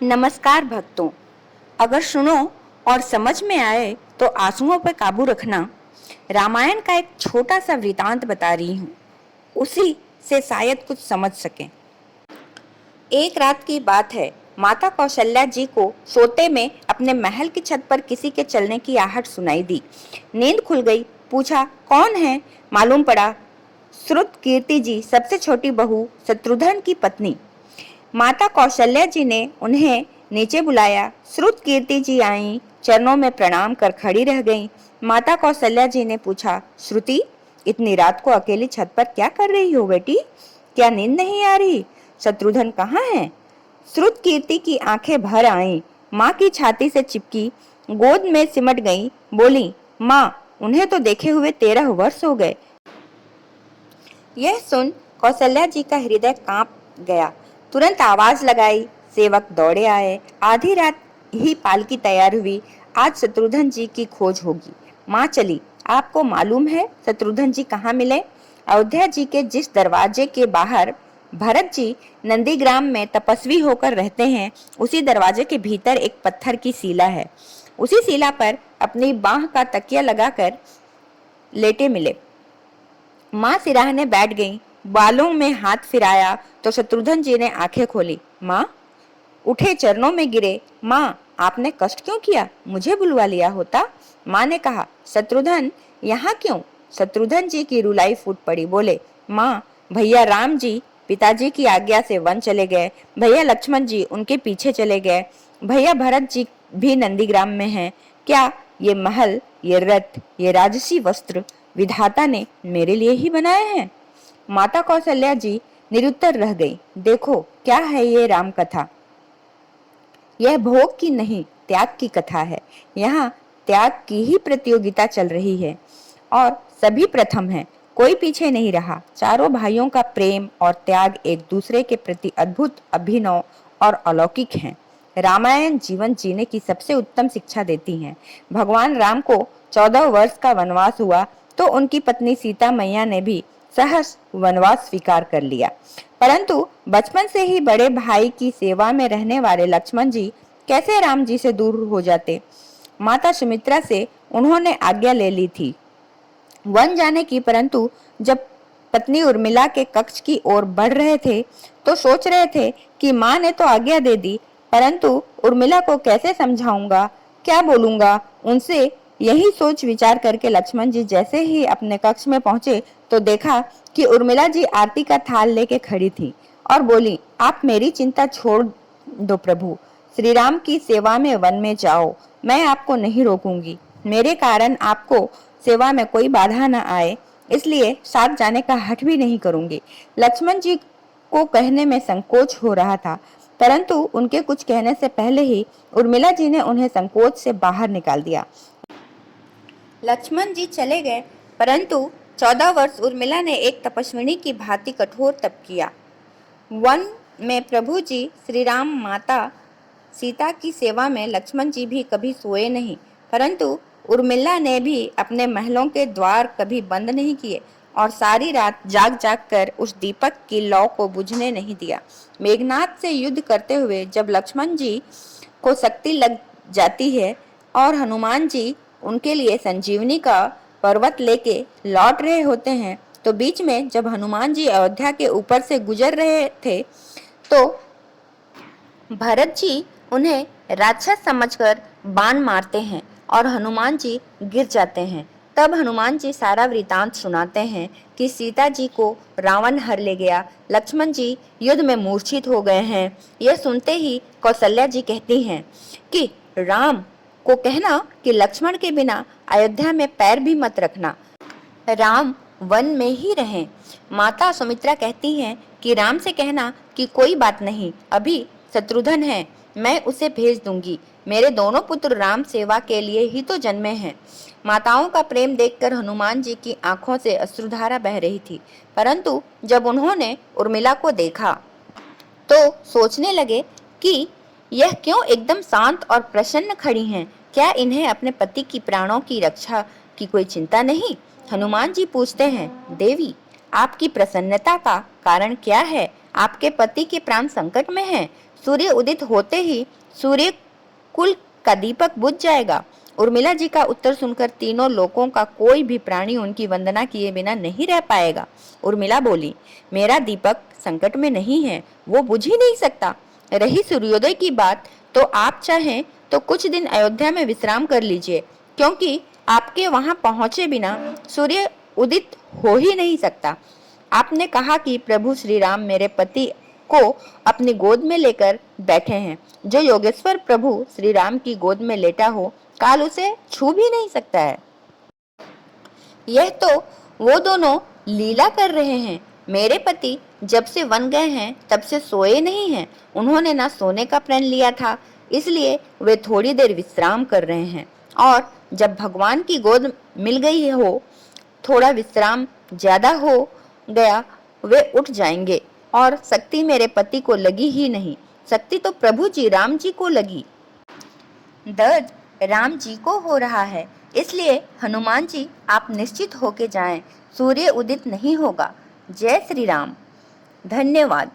नमस्कार भक्तों, अगर सुनो और समझ में आए तो आंसुओं पर काबू रखना। रामायण का एक छोटा सा वृतांत बता रही हूँ, उसी से शायद कुछ समझ सकें। एक रात की बात है। माता कौशल्या जी को सोते में अपने महल की छत पर किसी के चलने की आहट सुनाई दी। नींद खुल गई। पूछा, कौन है? मालूम पड़ा श्रुत कीर्ति जी, सबसे छोटी बहू, शत्रुघ्न की पत्नी। माता कौशल्या जी ने उन्हें नीचे बुलाया। श्रुत कीर्ति जी आईं, चरणों में प्रणाम कर खड़ी रह गईं। माता कौशल्या जी ने पूछा, श्रुति, इतनी रात को अकेली छत पर क्या कर रही हो बेटी? क्या नींद नहीं आ रही? शत्रुघ्न कहाँ है? श्रुत कीर्ति की आंखें भर आईं, माँ की छाती से चिपकी, गोद में सिमट गईं, बोली, माँ, उन्हें तो देखे हुए 13 वर्ष हो गए। यह सुन कौशल्या जी का हृदय कांप गया। तुरंत आवाज लगाई, सेवक दौड़े आए। आधी रात ही पालकी तैयार हुई। आज शत्रुघ्न जी की खोज होगी। माँ चली। आपको मालूम है शत्रुघ्न जी कहाँ मिले? अयोध्या जी के जिस दरवाजे के बाहर भरत जी नंदीग्राम में तपस्वी होकर रहते हैं, उसी दरवाजे के भीतर एक पत्थर की शिला है। उसी शिला पर अपनी बाह का तकिया लगाकर लेटे मिले। माँ सिराहने बैठ गईं, बालों में हाथ फिराया तो शत्रुघ्न जी ने आंखें खोली। माँ उठे, चरणों में गिरे। माँ, आपने कष्ट क्यों किया? मुझे बुलवा लिया होता। माँ ने कहा, शत्रुघ्न यहाँ क्यों? शत्रुघ्न जी की रुलाई फूट पड़ी। बोले, माँ, भैया राम जी पिताजी की आज्ञा से वन चले गए। भैया लक्ष्मण जी उनके पीछे चले गए। भैया भरत जी भी नंदीग्राम में हैं। क्या ये महल, ये रथ, ये राजसी वस्त्र विधाता ने मेरे लिए ही बनाए हैं? माता कौशल्या जी निरुत्तर रह गई। देखो, क्या है ये राम कथा? यह भोग की नहीं, त्याग की कथा है। यहाँ त्याग की ही प्रतियोगिता चल रही है और सभी प्रथम है, कोई पीछे नहीं रहा। चारों भाइयों का प्रेम और त्याग एक दूसरे के प्रति अद्भुत, अभिनव और अलौकिक है। रामायण जीवन जीने की सबसे उत्तम शिक्षा देती है। भगवान राम को 14 वर्ष का वनवास हुआ तो उनकी पत्नी सीता मैया ने भी सहस वनवास स्वीकार कर लिया। परंतु बचपन से ही बड़े भाई की सेवा में रहने वाले लक्ष्मण जी कैसे राम जी से दूर हो जाते? माता सुमित्रा से उन्होंने आज्ञा ले ली थी वन जाने की, परंतु जब पत्नी उर्मिला के कक्ष की ओर बढ़ रहे थे तो सोच रहे थे कि माँ ने तो आज्ञा दे दी, परंतु उर्मिला को कैसे समझाऊंगा, क्या बोलूंगा उनसे? यही सोच विचार करके लक्ष्मण जी जैसे ही अपने कक्ष में पहुंचे तो देखा कि उर्मिला जी आरती का थाल लेके खड़ी थी और बोली, आप मेरी चिंता छोड़ दो प्रभु, श्री राम की सेवा में वन में जाओ, मैं आपको नहीं रोकूंगी। मेरे कारण आपको सेवा में कोई बाधा न आए, इसलिए साथ जाने का हठ भी नहीं करूंगी। लक्ष्मण जी को कहने में संकोच हो रहा था, परंतु उनके कुछ कहने से पहले ही उर्मिला जी ने उन्हें संकोच से बाहर निकाल दिया। लक्ष्मण जी चले गए, परंतु 14 वर्ष उर्मिला ने एक तपस्विनी की भांति कठोर तप किया। वन में प्रभु जी श्री राम, माता सीता की सेवा में लक्ष्मण जी भी कभी सोए नहीं, परंतु उर्मिला ने भी अपने महलों के द्वार कभी बंद नहीं किए और सारी रात जाग जाग कर उस दीपक की लौ को बुझने नहीं दिया। मेघनाथ से युद्ध करते हुए जब लक्ष्मण जी को शक्ति लग जाती है और हनुमान जी उनके लिए संजीवनी का पर्वत लेके लौट रहे होते हैं, तो बीच में जब हनुमान जी अयोध्या के ऊपर से गुजर रहे थे तो भरत जी उन्हें राक्षस समझकर बाण मारते हैं और हनुमान जी गिर जाते हैं। तब हनुमान जी सारा वृतांत सुनाते हैं कि सीता जी को रावण हर ले गया, लक्ष्मण जी युद्ध में मूर्छित हो गए हैं। यह सुनते ही कौशल्या जी कहती हैं कि राम को कहना कि लक्ष्मण के बिना अयोध्या में पैर भी मत रखना, राम वन में ही रहें। माता सुमित्रा कहती हैं कि राम से कहना कि कोई बात नहीं, अभी शत्रुघ्न है, मैं उसे भेज दूंगी। मेरे दोनों पुत्र राम सेवा के लिए ही तो जन्मे हैं। माताओं का प्रेम देखकर हनुमान जी की आंखों से अश्रुधारा बह रही थी, परंतु जब उन्होंने उर्मिला को देखा तो सोचने लगे कि यह क्यों एकदम शांत और प्रसन्न खड़ी हैं? क्या इन्हें अपने पति की प्राणों की रक्षा की कोई चिंता नहीं? हनुमान जी पूछते हैं, देवी, आपकी प्रसन्नता का कारण क्या है? आपके पति के प्राण संकट में हैं। सूर्य उदित होते ही सूर्य कुल का दीपक बुझ जाएगा। उर्मिला जी का उत्तर सुनकर तीनों लोकों का कोई भी प्राणी उनकी वंदना किए बिना नहीं रह पाएगा। उर्मिला बोली, मेरा दीपक संकट में नहीं है, वो बुझ ही नहीं सकता। रही सूर्योदय की बात, तो आप चाहें तो कुछ दिन अयोध्या में विश्राम कर लीजिए, क्योंकि आपके वहां पहुंचे बिना सूर्य उदित हो ही नहीं सकता। आपने कहा कि प्रभु श्री राम मेरे पति को अपनी गोद में लेकर बैठे हैं। जो योगेश्वर प्रभु श्री राम की गोद में लेटा हो, काल उसे छू भी नहीं सकता है। यह तो वो दोनों लीला कर रहे हैं। मेरे पति जब से वन गए हैं तब से सोए नहीं हैं। उन्होंने ना सोने का प्रण लिया था, इसलिए वे थोड़ी देर विश्राम कर रहे हैं, और जब भगवान की गोद मिल गई हो, थोड़ा विश्राम ज्यादा हो गया, वे उठ जाएंगे। और शक्ति मेरे पति को लगी ही नहीं, शक्ति तो प्रभु जी राम जी को लगी। दर्द राम जी को हो रहा है, इसलिए हनुमान जी आप निश्चित होके जाएं, सूर्य उदित नहीं होगा। जय श्री राम। धन्यवाद।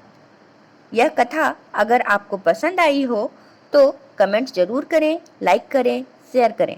यह कथा अगर आपको पसंद आई हो तो कमेंट जरूर करें, लाइक करें, शेयर करें।